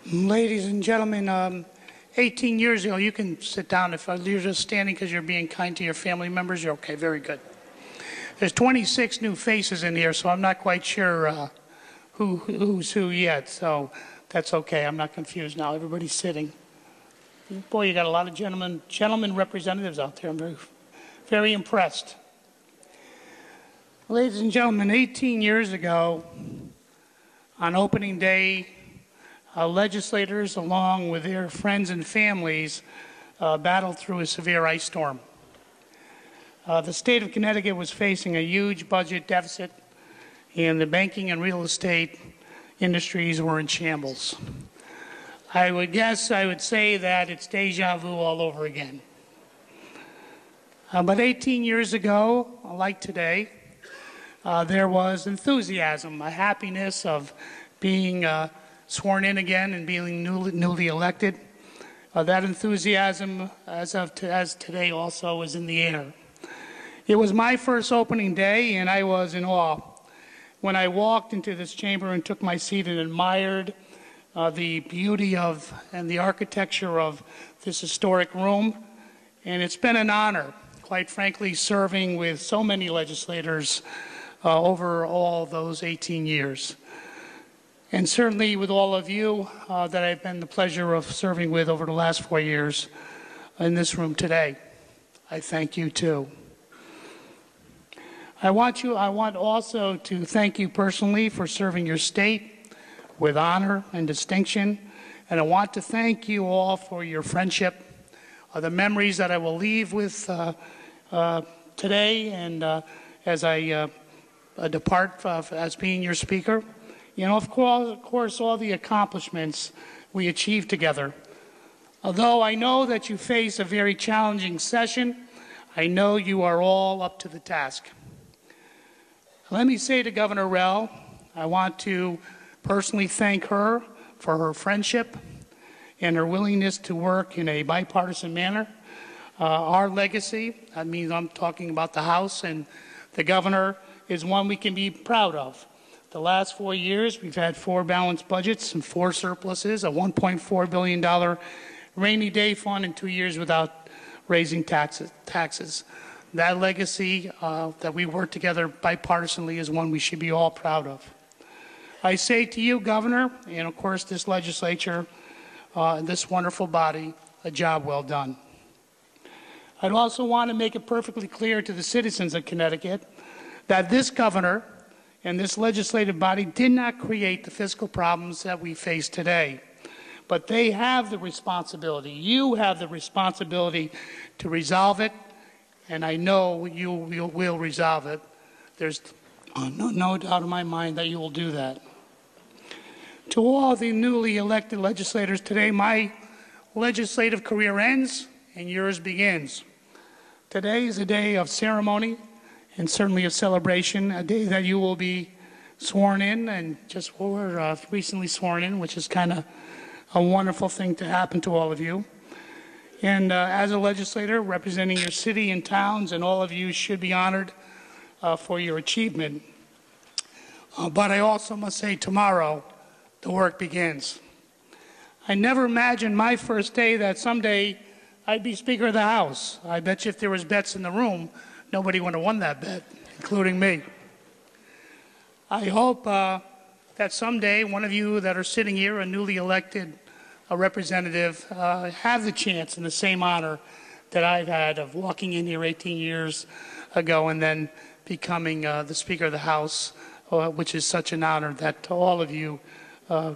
Ladies and gentlemen, 18 years ago, you can sit down if you're just standing because you're being kind to your family members. You're okay, very good. There's 26 new faces in here, so I'm not quite sure who's who yet, so that's okay. I'm not confused now. Everybody's sitting. Boy, you got a lot of gentlemen representatives out there. I'm very, very impressed. Ladies and gentlemen, 18 years ago, on opening day, legislators, along with their friends and families, battled through a severe ice storm. The state of Connecticut was facing a huge budget deficit, and the banking and real estate industries were in shambles. I would say that it's deja vu all over again. But 18 years ago, like today, there was enthusiasm, a happiness of being sworn in again and being newly elected. That enthusiasm, as today, also is in the air. It was my first opening day, and I was in awe when I walked into this chamber and took my seat and admired the beauty of and the architecture of this historic room. And it's been an honor, quite frankly, serving with so many legislators over all those 18 years. And certainly with all of you that I've been the pleasure of serving with over the last 4 years in this room today. I thank you too. I want also to thank you personally for serving your state with honor and distinction. And I want to thank you all for your friendship, the memories that I will leave with today and as I depart as being your speaker. You know, of course, all the accomplishments we achieved together. Although I know that you face a very challenging session, I know you are all up to the task. Let me say to Governor Rell, I want to personally thank her for her friendship and her willingness to work in a bipartisan manner. Our legacy, I mean, I'm talking about the House and the governor, is one we can be proud of. The last 4 years, we've had 4 balanced budgets and 4 surpluses, a $1.4 billion rainy day fund, and 2 years without raising taxes. That legacy that we work together bipartisanly is one we should be all proud of. I say to you, Governor, and of course this legislature, this wonderful body, a job well done. I'd also want to make it perfectly clear to the citizens of Connecticut that this governor and this legislative body did not create the fiscal problems that we face today. But they have the responsibility, you have the responsibility to resolve it, and I know you will resolve it. There's no doubt in my mind that you will do that. To all the newly elected legislators today, my legislative career ends and yours begins. Today is a day of ceremony and certainly a celebration, a day that you will be sworn in, and just were recently sworn in, which is kind of a wonderful thing to happen to all of you. And as a legislator representing your city and towns, and all of you should be honored for your achievement. But I also must say tomorrow, the work begins. I never imagined my first day that someday I'd be Speaker of the House. I bet you if there was bets in the room, nobody would have won that bet, including me. I hope that someday one of you that are sitting here, a newly elected representative, have the chance and the same honor that I've had of walking in here 18 years ago and then becoming the Speaker of the House, which is such an honor that all of you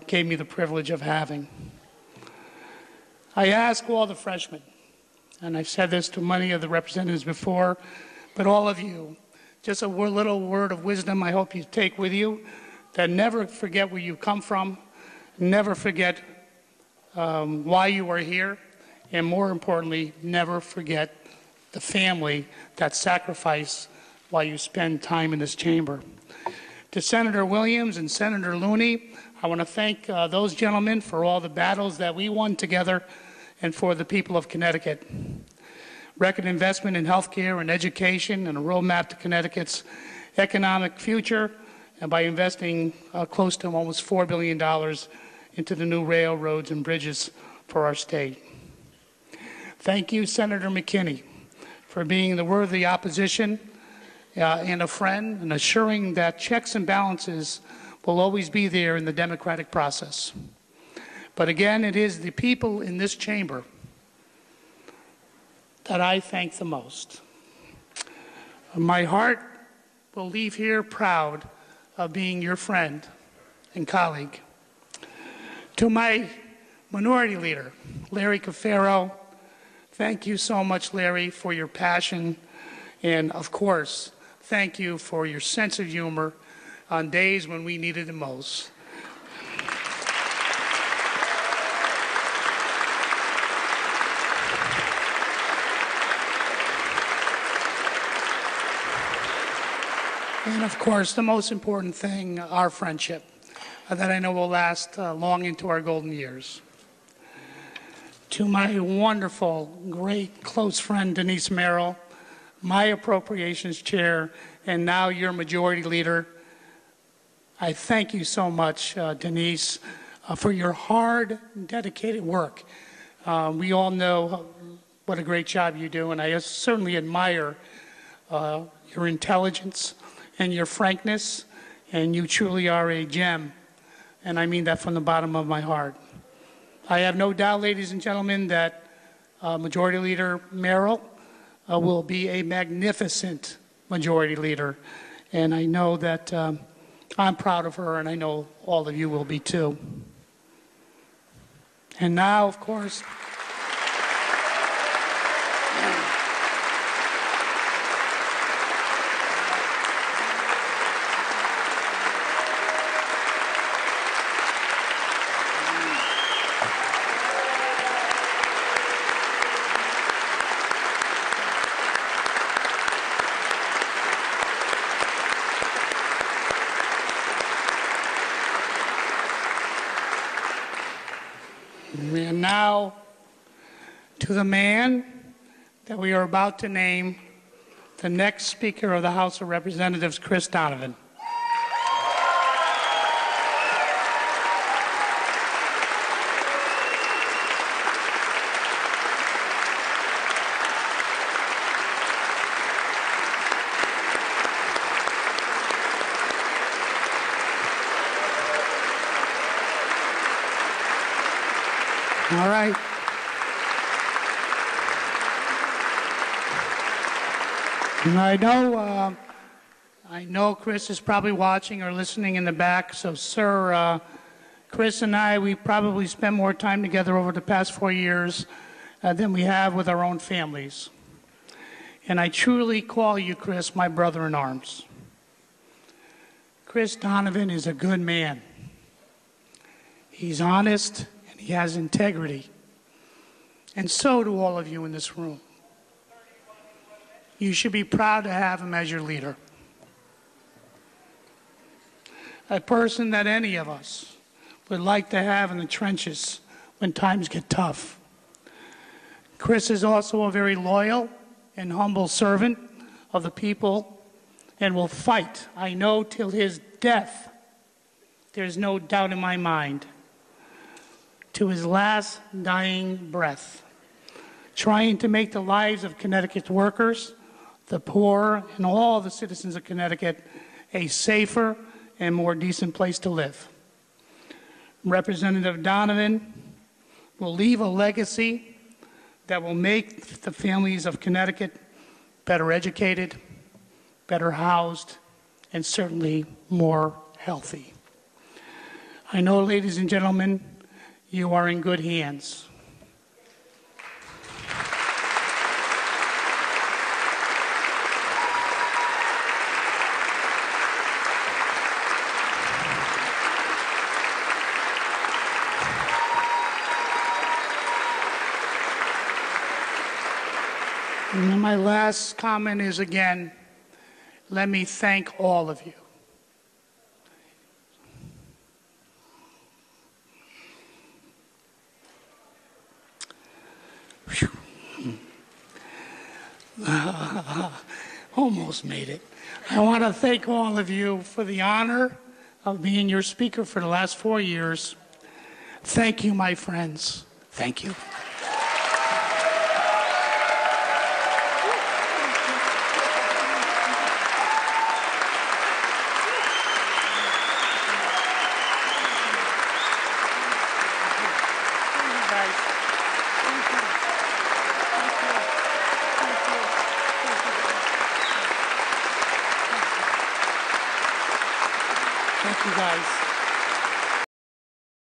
gave me the privilege of having. I ask all the freshmen, and I've said this to many of the representatives before, but all of you, just a little word of wisdom I hope you take with you, that never forget where you come from, never forget why you are here, and more importantly, never forget the family that sacrificed while you spend time in this chamber. To Senator Williams and Senator Looney, I want to thank those gentlemen for all the battles that we won together and for the people of Connecticut. Record investment in healthcare and education and a roadmap to Connecticut's economic future, and by investing close to almost $4 billion into the new railroads and bridges for our state. Thank you, Senator McKinney, for being the worthy opposition and a friend, and assuring that checks and balances will always be there in the democratic process. But again, it is the people in this chamber that I thank the most. My heart will leave here proud of being your friend and colleague. To my minority leader, Larry Cafaro, thank you so much, Larry, for your passion, and of course, thank you for your sense of humor on days when we needed it most. And of course, the most important thing, our friendship, that I know will last long into our golden years. To my wonderful, great, close friend, Denise Merrill, my appropriations chair, and now your majority leader, I thank you so much, Denise, for your hard, dedicated work. We all know what a great job you do, and I certainly admire your intelligence and your frankness, and you truly are a gem, and I mean that from the bottom of my heart. I have no doubt, ladies and gentlemen, that Majority Leader Merrill will be a magnificent Majority Leader, and I know that I'm proud of her, and I know all of you will be too. And now, of course, and now to the man that we are about to name the next Speaker of the House of Representatives, Chris Donovan. All right. And I know Chris is probably watching or listening in the back. So, sir, Chris and I, we probably spent more time together over the past 4 years than we have with our own families. And I truly call you, Chris, my brother in arms. Chris Donovan is a good man. He's honest. He has integrity, and so do all of you in this room. You should be proud to have him as your leader. A person that any of us would like to have in the trenches when times get tough. Chris is also a very loyal and humble servant of the people and will fight, I know, till his death. There's no doubt in my mind. To his last dying breath, trying to make the lives of Connecticut's workers, the poor, and all the citizens of Connecticut a safer and more decent place to live. Representative Donovan will leave a legacy that will make the families of Connecticut better educated, better housed, and certainly more healthy. I know, ladies and gentlemen, you are in good hands. And my last comment is, again, let me thank all of you. Almost made it. I want to thank all of you for the honor of being your speaker for the last 4 years. Thank you, my friends. Thank you. Thank you, guys.